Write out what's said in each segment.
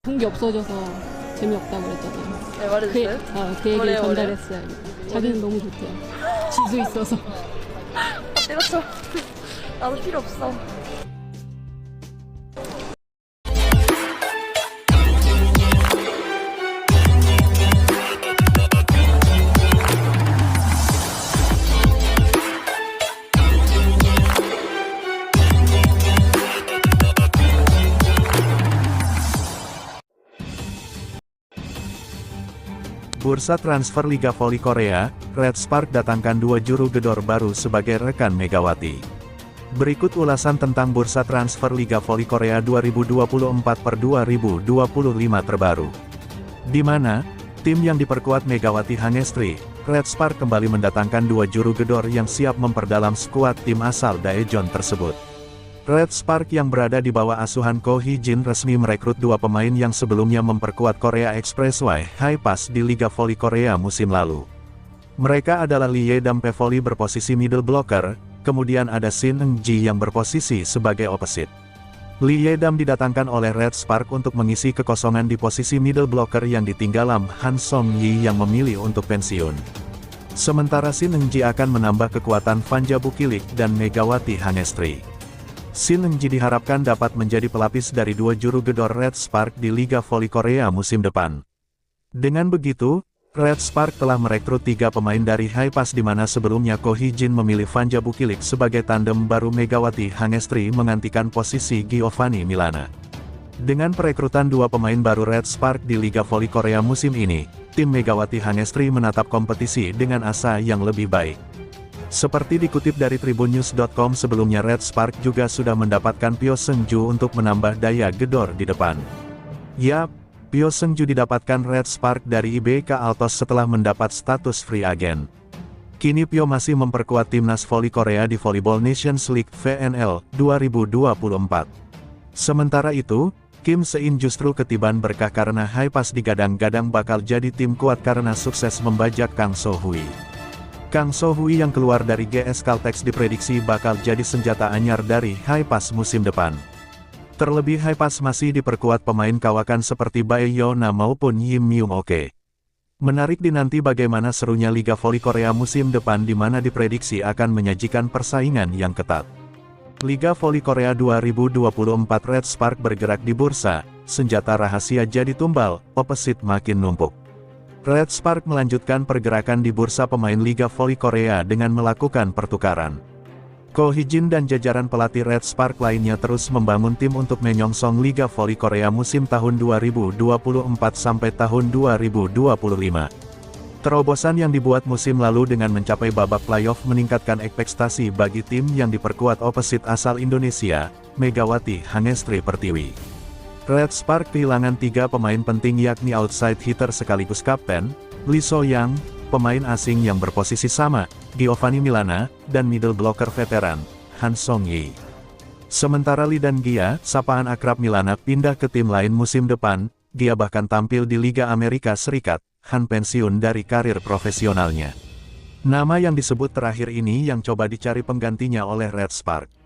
경기 없어져서 재미없다고 그랬잖아요. 네, 말해줬어요? 그 얘기를 뭐래요, 전달했어요. 자기는 너무 좋대요. 지수 있어서. 때렸어. 나도 필요 없어. Bursa transfer Liga Voli Korea, Red Spark datangkan dua juru gedor baru sebagai rekan Megawati. Berikut ulasan tentang bursa transfer Liga Voli Korea 2024/2025 terbaru. Di mana, tim yang diperkuat Megawati Hangestri, Red Spark kembali mendatangkan dua juru gedor yang siap memperdalam skuad tim asal Daejeon tersebut. Red Spark yang berada di bawah asuhan Ko Hee-jin resmi merekrut dua pemain yang sebelumnya memperkuat Korea Expressway High Pass di Liga Voli Korea musim lalu. Mereka adalah Lee Ye-dam Pevoli berposisi middle blocker, kemudian ada Shin Eung-ji yang berposisi sebagai opposite. Lee Ye-dam didatangkan oleh Red Spark untuk mengisi kekosongan di posisi middle blocker yang ditinggal Han Song-yi yang memilih untuk pensiun. Sementara Shin Eung-ji akan menambah kekuatan Fanja Bukilik dan Megawati Hangestri. Shin Eung-ji diharapkan dapat menjadi pelapis dari dua juru gedor Red Spark di Liga Voli Korea musim depan. Dengan begitu, Red Spark telah merekrut tiga pemain dari High Pass di mana sebelumnya Ko Hee-jin memilih Fanja Bukilik sebagai tandem baru Megawati Hangestri menggantikan posisi Giovanni Milana. Dengan perekrutan dua pemain baru Red Spark di Liga Voli Korea musim ini, tim Megawati Hangestri menatap kompetisi dengan asa yang lebih baik. Seperti dikutip dari tribunnews.com sebelumnya Red Spark juga sudah mendapatkan Pyo Seung-ju untuk menambah daya gedor di depan. Yap, Pyo Seung-ju didapatkan Red Spark dari IBK Altos setelah mendapat status free agent. Kini Pyo masih memperkuat timnas voli Korea di Volleyball Nations League VNL 2024. Sementara itu, Kim Se-in justru ketiban berkah karena High Pass digadang-gadang bakal jadi tim kuat karena sukses membajak Kang So-hui. Kang So-hui yang keluar dari GS Caltex diprediksi bakal jadi senjata anyar dari High Pass musim depan. Terlebih High Pass masih diperkuat pemain kawakan seperti Bae Yo-na maupun Yim Myung-oke. Menarik dinanti bagaimana serunya Liga Voli Korea musim depan di mana diprediksi akan menyajikan persaingan yang ketat. Liga Voli Korea 2024 Red Spark bergerak di bursa, senjata rahasia jadi tumbal, opposite makin numpuk. Red Spark melanjutkan pergerakan di bursa pemain Liga Voli Korea dengan melakukan pertukaran. Ko Hee-jin dan jajaran pelatih Red Spark lainnya terus membangun tim untuk menyongsong Liga Voli Korea musim tahun 2024 sampai tahun 2025. Terobosan yang dibuat musim lalu dengan mencapai babak playoff meningkatkan ekspektasi bagi tim yang diperkuat opposite asal Indonesia, Megawati Hangestri Pertiwi. Red Spark kehilangan tiga pemain penting yakni outside hitter sekaligus kapten, Lee So-young, pemain asing yang berposisi sama, Giovanni Milana, dan middle blocker veteran, Han Song-yi. Sementara Lee dan Gia, sapaan akrab Milana pindah ke tim lain musim depan, Gia bahkan tampil di Liga Amerika Serikat, Han pensiun dari karir profesionalnya. Nama yang disebut terakhir ini yang coba dicari penggantinya oleh Red Spark.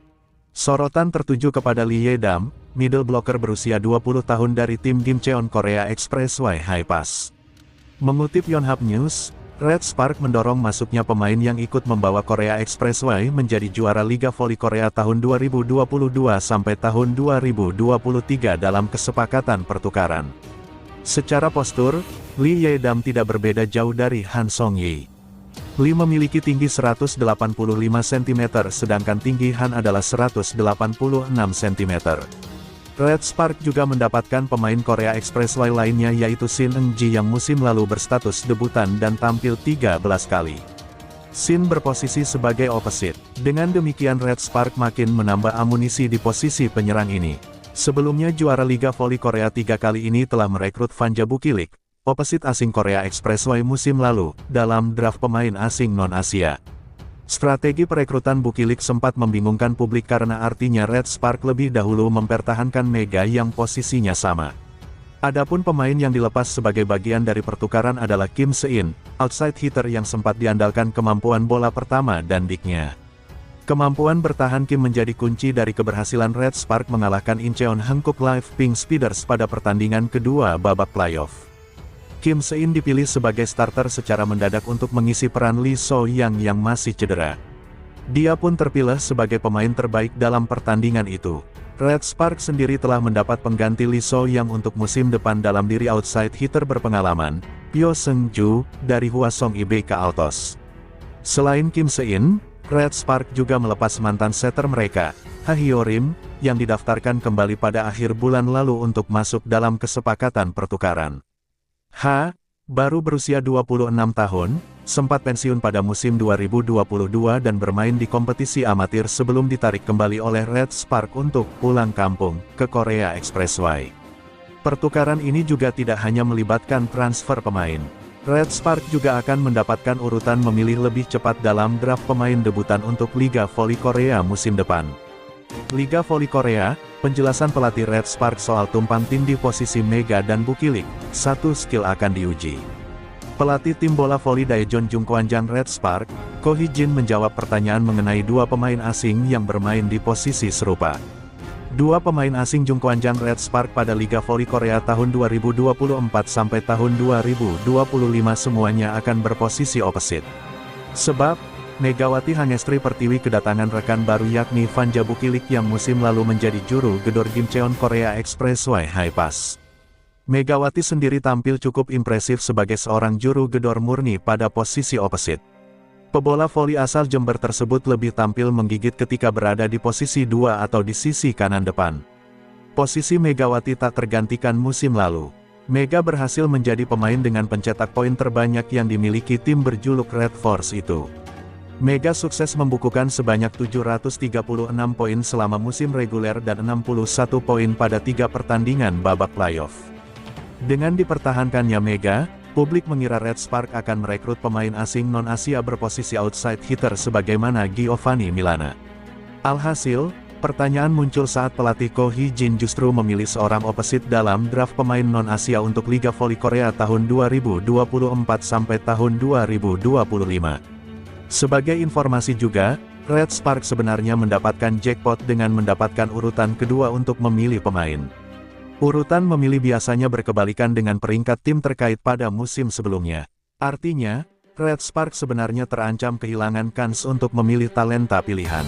Sorotan tertuju kepada Lee Ye-dam, middle blocker berusia 20 tahun dari tim Gimcheon Korea Expressway High Pass. Mengutip Yonhap News, Red Spark mendorong masuknya pemain yang ikut membawa Korea Expressway menjadi juara Liga Voli Korea tahun 2022 sampai tahun 2023 dalam kesepakatan pertukaran. Secara postur, Lee Ye-dam tidak berbeda jauh dari Han Song-yi. Lee memiliki tinggi 185 cm sedangkan tinggi Han adalah 186 cm. Red Spark juga mendapatkan pemain Korea Expressway lainnya yaitu Shin Eung-ji yang musim lalu berstatus debutan dan tampil 13 kali. Shin berposisi sebagai opposite. Dengan demikian Red Spark makin menambah amunisi di posisi penyerang ini. Sebelumnya juara Liga Voli Korea 3 kali ini telah merekrut Fanja Bukilik, opposite asing Korea Expressway musim lalu, dalam draft pemain asing non-Asia. Strategi perekrutan Bukilik sempat membingungkan publik karena artinya Red Spark lebih dahulu mempertahankan Mega yang posisinya sama. Adapun pemain yang dilepas sebagai bagian dari pertukaran adalah Kim Se-in, outside hitter yang sempat diandalkan kemampuan bola pertama dan diknya. Kemampuan bertahan Kim menjadi kunci dari keberhasilan Red Spark mengalahkan Incheon Hankook Live Pink Speeders pada pertandingan kedua babak playoff. Kim Se-in dipilih sebagai starter secara mendadak untuk mengisi peran Lee So-yang yang masih cedera. Dia pun terpilih sebagai pemain terbaik dalam pertandingan itu. Red Spark sendiri telah mendapat pengganti Lee So-yang untuk musim depan dalam diri outside hitter berpengalaman, Pyo Seung-ju, dari Hwasong IBK Altos. Selain Kim Se-in, Red Spark juga melepas mantan setter mereka, Ha Hyo-rim, yang didaftarkan kembali pada akhir bulan lalu untuk masuk dalam kesepakatan pertukaran. Ha, baru berusia 26 tahun, sempat pensiun pada musim 2022 dan bermain di kompetisi amatir sebelum ditarik kembali oleh Red Spark untuk pulang kampung ke Korea Expressway. Pertukaran ini juga tidak hanya melibatkan transfer pemain. Red Spark juga akan mendapatkan urutan memilih lebih cepat dalam draft pemain debutan untuk Liga Voli Korea musim depan. Liga Voli Korea, penjelasan pelatih Red Spark soal tumpang tindih posisi Mega dan Bukilik, satu skill akan diuji. Pelatih tim bola voli Daejeon Jungkwanjang Red Spark, Ko Hee-jin menjawab pertanyaan mengenai dua pemain asing yang bermain di posisi serupa. Dua pemain asing Jungkwanjang Red Spark pada Liga Voli Korea tahun 2024 sampai tahun 2025 semuanya akan berposisi opposite. Sebab, Megawati Hangestri Pertiwi kedatangan rekan baru yakni Vanja Bukilik yang musim lalu menjadi juru gedor Gimcheon Korea Expressway High Pass. Megawati sendiri tampil cukup impresif sebagai seorang juru gedor murni pada posisi opposite. Pebola voli asal Jember tersebut lebih tampil menggigit ketika berada di posisi 2 atau di sisi kanan depan. Posisi Megawati tak tergantikan musim lalu. Mega berhasil menjadi pemain dengan pencetak poin terbanyak yang dimiliki tim berjuluk Red Force itu. Mega sukses membukukan sebanyak 736 poin selama musim reguler dan 61 poin pada 3 pertandingan babak playoff. Dengan dipertahankannya Mega, publik mengira Red Spark akan merekrut pemain asing non-Asia berposisi outside hitter sebagaimana Giovanni Milana. Alhasil, pertanyaan muncul saat pelatih Ko Hee-jin justru memilih seorang opposite dalam draft pemain non-Asia untuk Liga Voli Korea tahun 2024 sampai tahun 2025. Sebagai informasi juga, Red Spark sebenarnya mendapatkan jackpot dengan mendapatkan urutan kedua untuk memilih pemain. Urutan memilih biasanya berkebalikan dengan peringkat tim terkait pada musim sebelumnya. Artinya, Red Spark sebenarnya terancam kehilangan kans untuk memilih talenta pilihan.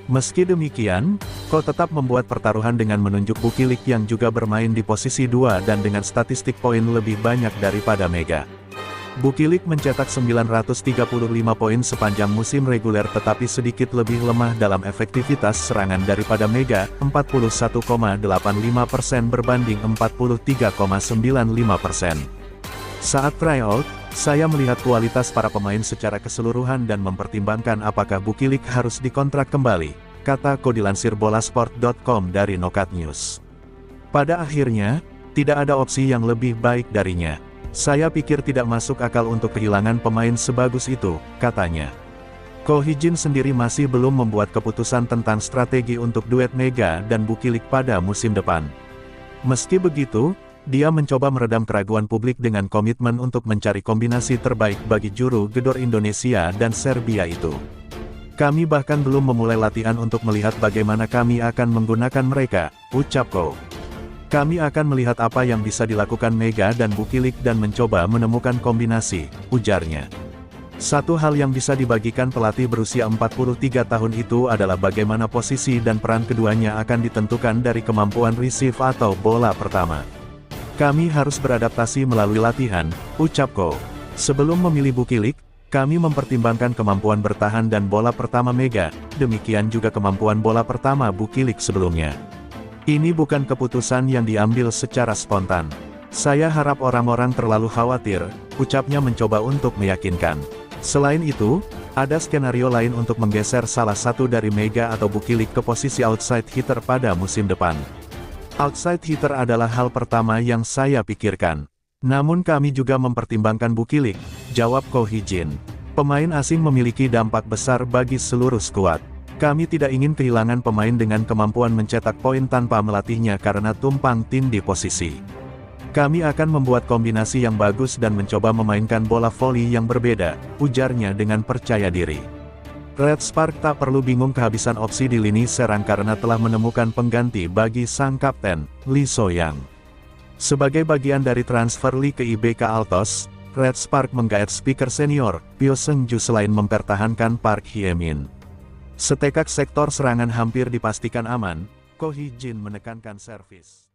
Meski demikian, Ko tetap membuat pertaruhan dengan menunjuk Bukilik yang juga bermain di posisi 2 dan dengan statistik poin lebih banyak daripada Mega. Bukilik mencetak 935 poin sepanjang musim reguler tetapi sedikit lebih lemah dalam efektivitas serangan daripada Mega, 41,85% berbanding 43,95%. Saat tryout, saya melihat kualitas para pemain secara keseluruhan dan mempertimbangkan apakah Bukilik harus dikontrak kembali, kata Ko dilansir bolasport.com dari Nokat News. Pada akhirnya, tidak ada opsi yang lebih baik darinya. Saya pikir tidak masuk akal untuk kehilangan pemain sebagus itu, katanya. Ko Hee-jin sendiri masih belum membuat keputusan tentang strategi untuk duet Mega dan Bukilik pada musim depan. Meski begitu, dia mencoba meredam keraguan publik dengan komitmen untuk mencari kombinasi terbaik bagi juru gedor Indonesia dan Serbia itu. Kami bahkan belum memulai latihan untuk melihat bagaimana kami akan menggunakan mereka, ucap Ko. Kami akan melihat apa yang bisa dilakukan Mega dan Bukilik dan mencoba menemukan kombinasi, ujarnya. Satu hal yang bisa dibagikan pelatih berusia 43 tahun itu adalah bagaimana posisi dan peran keduanya akan ditentukan dari kemampuan receive atau bola pertama. Kami harus beradaptasi melalui latihan, ucap Ko. Sebelum memilih Bukilik, kami mempertimbangkan kemampuan bertahan dan bola pertama Mega, demikian juga kemampuan bola pertama Bukilik sebelumnya. Ini bukan keputusan yang diambil secara spontan. Saya harap orang-orang terlalu khawatir, ucapnya mencoba untuk meyakinkan. Selain itu, ada skenario lain untuk menggeser salah satu dari Mega atau Bukilik ke posisi outside hitter pada musim depan. Outside hitter adalah hal pertama yang saya pikirkan. Namun kami juga mempertimbangkan Bukilik, jawab Ko Hee-jin. Pemain asing memiliki dampak besar bagi seluruh skuad. Kami tidak ingin kehilangan pemain dengan kemampuan mencetak poin tanpa melatihnya karena tumpang tindih posisi. Kami akan membuat kombinasi yang bagus dan mencoba memainkan bola voli yang berbeda, ujarnya dengan percaya diri. Red Spark tak perlu bingung kehabisan opsi di lini serang karena telah menemukan pengganti bagi sang kapten, Lee So-yang. Sebagai bagian dari transfer Lee ke IBK Altos, Red Spark menggait speaker senior, Pyo Seung-ju selain mempertahankan Park Hye-min. Setekak sektor serangan hampir dipastikan aman, Ko Hee-jin menekankan servis.